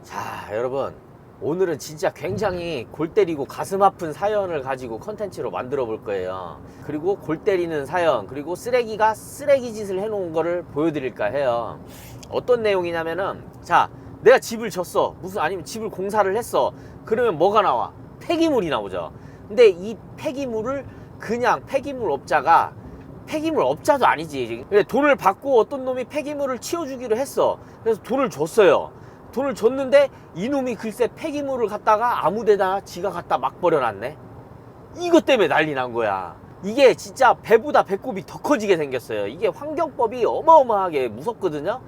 자, 여러분, 오늘은 진짜 굉장히 골 때리고 가슴 아픈 사연을 가지고 컨텐츠로 만들어 볼 거예요. 그리고 골 때리는 사연, 그리고 쓰레기가 쓰레기 짓을 해놓은 거를 보여드릴까 해요. 어떤 내용이냐면은, 자, 내가 집을 졌어. 아니면 집을 공사를 했어. 그러면 뭐가 나와? 폐기물이 나오죠. 근데 이 폐기물을 그냥 폐기물 업자가, 폐기물 업자도 아니지. 근데 돈을 받고 어떤 놈이 폐기물을 치워주기로 했어. 그래서 돈을 줬어요. 돈을 줬는데 이놈이 글쎄 폐기물을 갖다가 아무데나 지가 갖다 막 버려놨네. 이것 때문에 난리 난 거야. 이게 진짜 배보다 배꼽이 더 커지게 생겼어요. 이게 환경법이 어마어마하게 무섭거든요.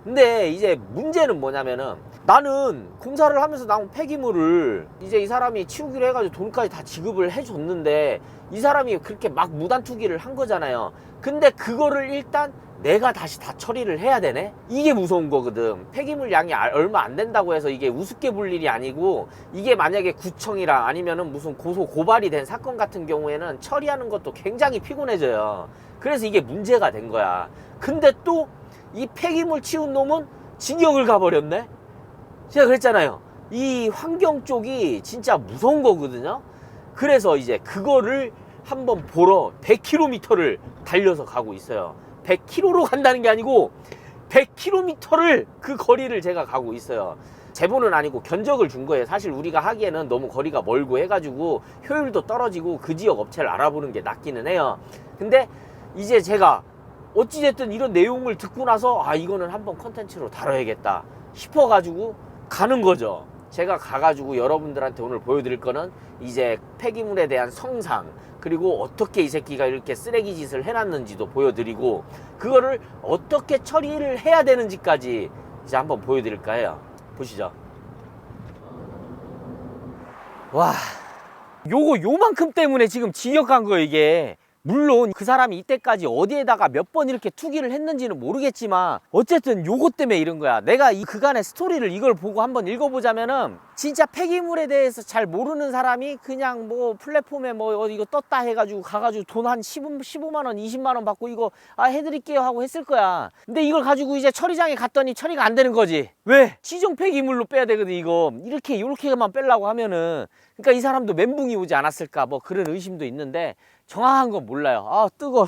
근데 이제 문제는 뭐냐면은, 나는 공사를 하면서 나온 폐기물을 이제 이 사람이 치우기로 해가지고 돈까지 다 지급을 해줬는데, 이 사람이 그렇게 막 무단 투기를 한 거잖아요. 근데 그거를 일단 내가 다시 다 처리를 해야 되네? 이게 무서운 거거든. 폐기물 양이 얼마 안 된다고 해서 이게 우습게 볼 일이 아니고, 이게 만약에 구청이랑 아니면은 무슨 고소 고발이 된 사건 같은 경우에는 처리하는 것도 굉장히 피곤해져요. 그래서 이게 문제가 된 거야. 근데 또 이 폐기물 치운 놈은 징역을 가버렸네? 제가 그랬잖아요. 이 환경 쪽이 진짜 무서운 거거든요. 그래서 이제 그거를 한번 보러 100km를 달려서 가고 있어요. 100km로 간다는 게 아니고 100km를 그 거리를 제가 가고 있어요. 제보는 아니고 견적을 준 거예요. 사실 우리가 하기에는 너무 거리가 멀고 해가지고 효율도 떨어지고 그 지역 업체를 알아보는 게 낫기는 해요. 근데 이제 제가 어찌됐든 이런 내용을 듣고 나서, 아, 이거는 한번 컨텐츠로 다뤄야겠다 싶어가지고 가는 거죠. 제가 가가지고 여러분들한테 오늘 보여드릴 거는 이제 폐기물에 대한 성상, 그리고 어떻게 이 새끼가 이렇게 쓰레기 짓을 해놨는지도 보여드리고, 그거를 어떻게 처리를 해야 되는지까지 이제 한번 보여드릴까 해요. 보시죠. 와, 요만큼 때문에 지금 징역 간 거예요, 이게. 물론 그 사람이 이때까지 어디에다가 몇 번 이렇게 투기를 했는지는 모르겠지만 어쨌든 요것 때문에 이런 거야. 내가 이 그간의 스토리를 이걸 보고 한번 읽어보자면은, 진짜 폐기물에 대해서 잘 모르는 사람이 그냥 뭐 플랫폼에 뭐 이거 떴다 해가지고 가가지고 돈 한 15만 원 20만 원 받고 이거 해드릴게요 하고 했을 거야. 근데 이걸 가지고 이제 처리장에 갔더니 처리가 안 되는 거지. 왜? 지정 폐기물로 빼야 되거든. 이거 요렇게만 빼려고 하면은. 그러니까 이 사람도 멘붕이 오지 않았을까, 뭐 그런 의심도 있는데 정확한 건 몰라요. 아, 뜨거워.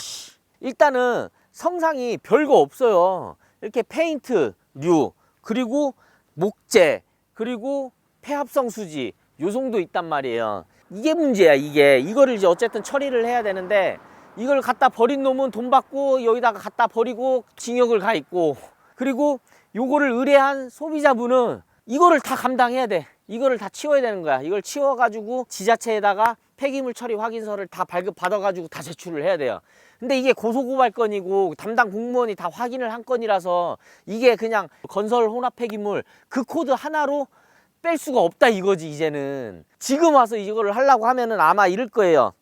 일단은 성상이 별거 없어요. 이렇게 페인트류, 그리고 목재, 그리고 폐합성 수지, 요 정도 있단 말이에요. 이게 문제야. 이거를 이제 어쨌든 처리를 해야 되는데, 이걸 갖다 버린 놈은 돈 받고 여기다가 갖다 버리고 징역을 가 있고, 그리고 요거를 의뢰한 소비자분은 이거를 다 감당해야 돼. 이거를 다 치워야 되는 거야. 이걸 치워가지고 지자체에다가 폐기물 처리 확인서를 다 발급받아가지고 다 제출을 해야 돼요. 근데 이게 고소고발 건이고 담당 공무원이 다 확인을 한 건이라서 이게 그냥 건설 혼합 폐기물 그 코드 하나로 뺄 수가 없다 이거지. 이제는 지금 와서 이거를 하려고 하면은 아마 이럴 거예요.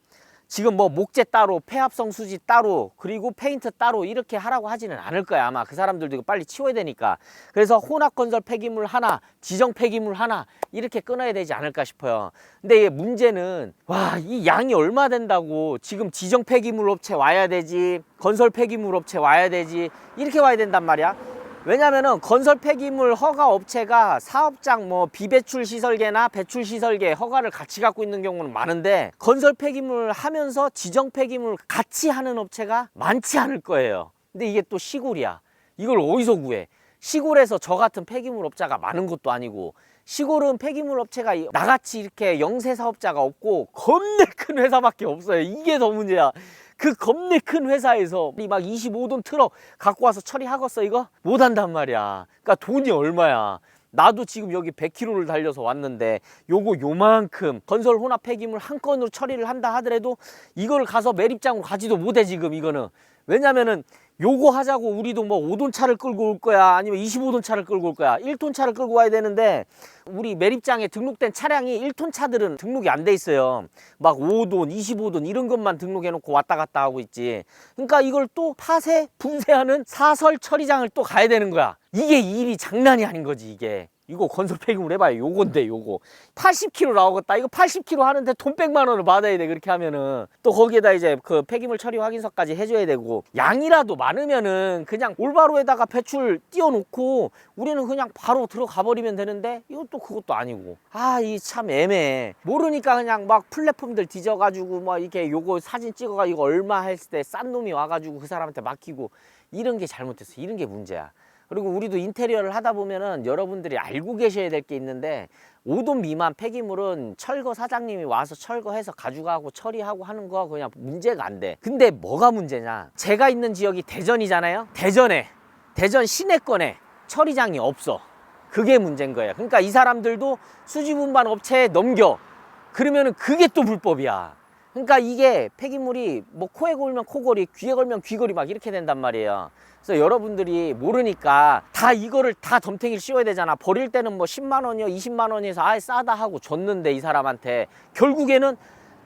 지금 뭐 목재 따로, 폐합성 수지 따로, 그리고 페인트 따로 이렇게 하라고 하지는 않을 거야. 아마 그 사람들도 이거 빨리 치워야 되니까. 그래서 혼합건설 폐기물 하나, 지정 폐기물 하나 이렇게 끊어야 되지 않을까 싶어요. 근데 이게 문제는, 와, 이 양이 얼마 된다고. 지금 지정 폐기물 업체 와야 되지, 건설 폐기물 업체 와야 되지, 이렇게 와야 된단 말이야. 왜냐면은 건설 폐기물 허가 업체가 사업장 뭐 비배출 시설계나 배출 시설계 허가를 같이 갖고 있는 경우는 많은데, 건설 폐기물 하면서 지정 폐기물 같이 하는 업체가 많지 않을 거예요. 근데 이게 또 시골이야. 이걸 어디서 구해? 시골에서 저 같은 폐기물 업자가 많은 것도 아니고, 시골은 폐기물 업체가 나같이 이렇게 영세 사업자가 없고 겁내 큰 회사밖에 없어요. 이게 더 문제야. 그 겁내 큰 회사에서 막 25돈 트럭 갖고 와서 처리하겠어? 이거? 못한단 말이야. 그러니까 돈이 얼마야. 나도 지금 여기 100km를 달려서 왔는데 요만큼 건설 혼합 폐기물 한 건으로 처리를 한다 하더라도 이거를 가서 매립장으로 가지도 못해 지금. 이거는 왜냐면은 요거 하자고 우리도 뭐 5돈 차를 끌고 올 거야, 아니면 25돈 차를 끌고 올 거야, 1톤 차를 끌고 와야 되는데, 우리 매립장에 등록된 차량이 1톤 차들은 등록이 안 돼 있어요. 막 5돈, 25돈 이런 것만 등록해 놓고 왔다 갔다 하고 있지. 그러니까 이걸 또 파쇄, 분쇄하는 사설 처리장을 또 가야 되는 거야. 이게 일이 장난이 아닌 거지, 이게. 이거 건설 폐기물 해봐요. 요건데 요거 80kg 나오겠다. 이거 80kg 하는데 돈 100만 원을 받아야 돼. 그렇게 하면은 또 거기에다 이제 그 폐기물 처리 확인서까지 해줘야 되고, 양이라도 많으면은 그냥 올바로에다가 배출 띄워놓고 우리는 그냥 바로 들어가 버리면 되는데, 이것도 그것도 아니고, 아 이 참 애매해. 모르니까 그냥 막 플랫폼들 뒤져가지고 막 이렇게 요거 사진 찍어가 이거 얼마 했을 때 싼 놈이 와가지고 그 사람한테 맡기고, 이런 게 잘못됐어. 이런 게 문제야. 그리고 우리도 인테리어를 하다 보면은 여러분들이 알고 계셔야 될 게 있는데, 5돈 미만 폐기물은 철거 사장님이 와서 철거해서 가져가고 처리하고 하는 거 그냥 문제가 안 돼. 근데 뭐가 문제냐, 제가 있는 지역이 대전이잖아요. 대전 시내권에 처리장이 없어. 그게 문제인 거예요. 그러니까 이 사람들도 수지분반 업체에 넘겨. 그러면은 그게 또 불법이야. 그러니까 이게 폐기물이 뭐 코에 걸면 코걸이, 귀에 걸면 귀걸이 막 이렇게 된단 말이에요. 그래서 여러분들이 모르니까 다 이거를 다 덤탱이를 씌워야 되잖아. 버릴 때는 뭐 10만 원이요 20만 원이어서 아예 싸다 하고 줬는데, 이 사람한테 결국에는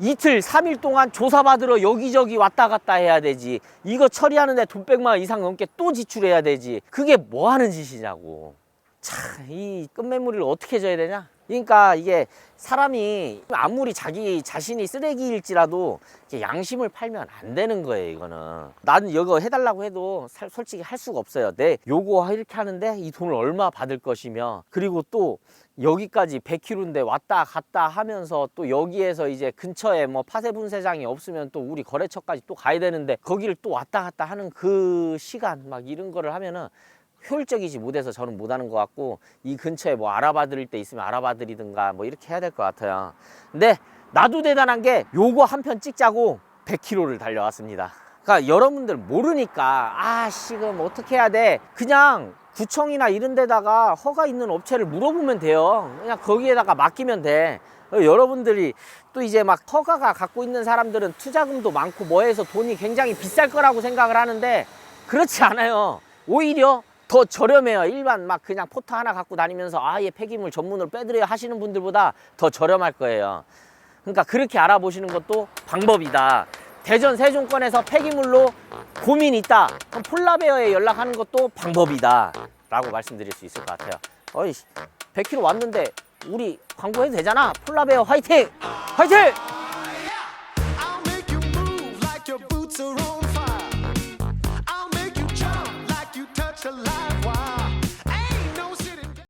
이틀 3일 동안 조사받으러 여기저기 왔다 갔다 해야 되지. 이거 처리하는데 돈 100만 원 이상 넘게 또 지출해야 되지. 그게 뭐 하는 짓이냐고. 참, 이 끝매물을 어떻게 줘야 되냐. 그러니까 이게 사람이 아무리 자기 자신이 쓰레기일지라도 양심을 팔면 안 되는 거예요. 이거는 나는 이거 해달라고 해도 솔직히 할 수가 없어요. 내 요거 이렇게 하는데 이 돈을 얼마 받을 것이며, 그리고 또 여기까지 100km인데 왔다 갔다 하면서 또 여기에서 이제 근처에 뭐 파쇄 분쇄장이 없으면 또 우리 거래처까지 또 가야 되는데, 거기를 또 왔다 갔다 하는 그 시간 막 이런 거를 하면은 효율적이지 못해서 저는 못하는 것 같고, 이 근처에 뭐 알아봐 드릴 때 있으면 알아봐 드리든가 뭐 이렇게 해야 될 것 같아요. 근데 나도 대단한 게 요거 한 편 찍자고 100km를 달려왔습니다. 그러니까 여러분들 모르니까 아씨 그럼 어떻게 해야 돼, 그냥 구청이나 이런 데다가 허가 있는 업체를 물어보면 돼요. 그냥 거기에다가 맡기면 돼. 여러분들이 또 이제 막 허가가 갖고 있는 사람들은 투자금도 많고 뭐해서 돈이 굉장히 비쌀 거라고 생각을 하는데, 그렇지 않아요. 오히려 더 저렴해요. 일반 막 그냥 포터 하나 갖고 다니면서 아예 폐기물 전문으로 빼드려야 하시는 분들보다 더 저렴할 거예요. 그러니까 그렇게 알아보시는 것도 방법이다. 대전 세종권에서 폐기물로 고민이 있다, 그럼 폴라베어에 연락하는 것도 방법이다 라고 말씀드릴 수 있을 것 같아요. 어이 100km 왔는데 우리 광고해도 되잖아. 폴라베어 화이팅! 화이팅!